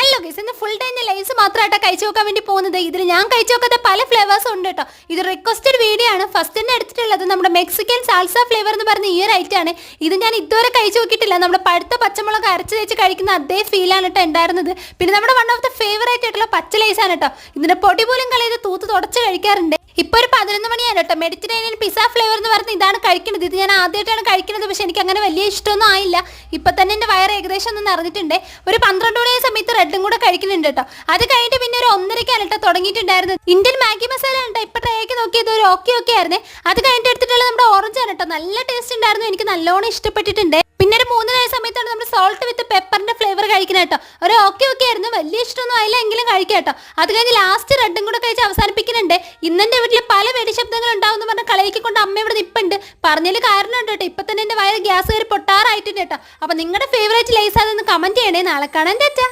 Hello guys, ഇന്ന് full time lives മാത്രമായിട്ടാണ് കഴിച്ചു നോക്കാൻ വേണ്ടി പോകുന്നത്. ഇതിൽ ഞാൻ കഴിച്ചു നോക്കാത്ത പല ഫ്ലേവേഴ്സും ഉണ്ട് കേട്ടോ. ഇത് റിക്വസ്റ്റഡ് വീഡിയോ ആണ്. ഫസ്റ്റ് തന്നെ എടുത്തിട്ടുള്ളത് നമ്മുടെ മെക്സിക്കൻ സാൽസ ഫ്ലേവർ എന്ന് പറഞ്ഞ ഈ ഒരു ഐറ്റം ആണ്. ഇത് ഞാൻ ഇതുവരെ കഴിച്ചു നോക്കിയിട്ടില്ല. നമ്മുടെ പഴുത്ത പച്ചമുളക് അരച്ച് തേച്ച് കഴിക്കുന്ന അതേ ഫീലാണ് കേട്ടോ ഉണ്ടായിരുന്നത്. പിന്നെ നമ്മുടെ വൺ ഓഫ് ദ ഫേവറേറ്റ് ആയിട്ടുള്ള പച്ച ലൈസാണ് കേട്ടോ. ഇതിന്റെ പൊടി പോലും കളയത് തൂത്ത് തുടച്ച് കഴിക്കാറുണ്ട്. ഇപ്പൊ ഒരു 11 മണിയാണ് കേട്ടോ. മെഡിറ്ററേനിയൻ പിസ്സ ഫ്ലേവർ എന്ന് പറഞ്ഞ് ഇതാണ് കഴിക്കുന്നത്. ഇത് ഞാൻ ആദ്യമായിട്ടാണ് കഴിക്കുന്നത്. പക്ഷെ എനിക്ക് അങ്ങനെ വലിയ ഇഷ്ടമൊന്നും ആയില്ല. ഇപ്പൊ തന്നെ എന്റെ വയറ് ഏകദേശം ഒന്ന് നിറഞ്ഞിട്ടുണ്ട്. ഒരു 12 മണിയായ സമയത്ത് റെഡും കൂടെ കഴിക്കുന്നുണ്ട് കേട്ടോ. അത് കഴിഞ്ഞിട്ട് പിന്നെ ഒരു 1:30 കേട്ടോ തുടങ്ങിയിട്ടുണ്ടായിരുന്നത്. ഇന്ത്യൻ മാഗി മസാല കേട്ടോ. ഇപ്പൊ ട്രൈ ആക്കി നോക്കിയത് ഒരു ഓക്കെ ആയിരുന്നേ. അത് കഴിഞ്ഞിട്ട് എടുത്തിട്ടുള്ള നമ്മുടെ ഓറഞ്ച് ആണ് കേട്ടോ. നല്ല ടേസ്റ്റ് ഉണ്ടായിരുന്നു. എനിക്ക് നല്ലോണം ഇഷ്ടപ്പെട്ടിട്ടുണ്ട്. പിന്നെ ഒരു 3:30 സമയത്താണ് നമ്മൾ സോൾട്ട് വിത്ത് പെപ്പറിന്റെ ഫ്ലേവർ കഴിക്കുന്നത് കേട്ടോ. ഒരു ഓക്കെ ആയിരുന്നു. വലിയ ഇഷ്ടമൊന്നും ആയില്ല, എങ്കിലും കഴിക്കാം കേട്ടോ. അത് കഴിഞ്ഞ് ലാസ്റ്റ് റെഡും കൂടെ കഴിച്ച് അവസാനിപ്പിക്കുന്നുണ്ട്. ഇന്നെന്റെ വീട്ടിൽ പല വെടിശബ്ദങ്ങൾ ഉണ്ടാവും പറഞ്ഞ കളയിക്കൊണ്ട് അമ്മ ഇവിടെ നിപ്പുണ്ട്. പറഞ്ഞതിൽ കാരണം ഉണ്ട് കേട്ടോ. ഇപ്പൊ തന്നെ എന്റെ വയറ് ഗ്യാസ് കയറി പൊട്ടാറായിട്ടുണ്ട് കേട്ടോ. അപ്പൊ നിങ്ങളുടെ ഫേവറേറ്റ് ലൈസ് അതൊന്ന് കമന്റ് ചെയ്യണേ. നാളെ കാണാൻ ടാറ്റാ.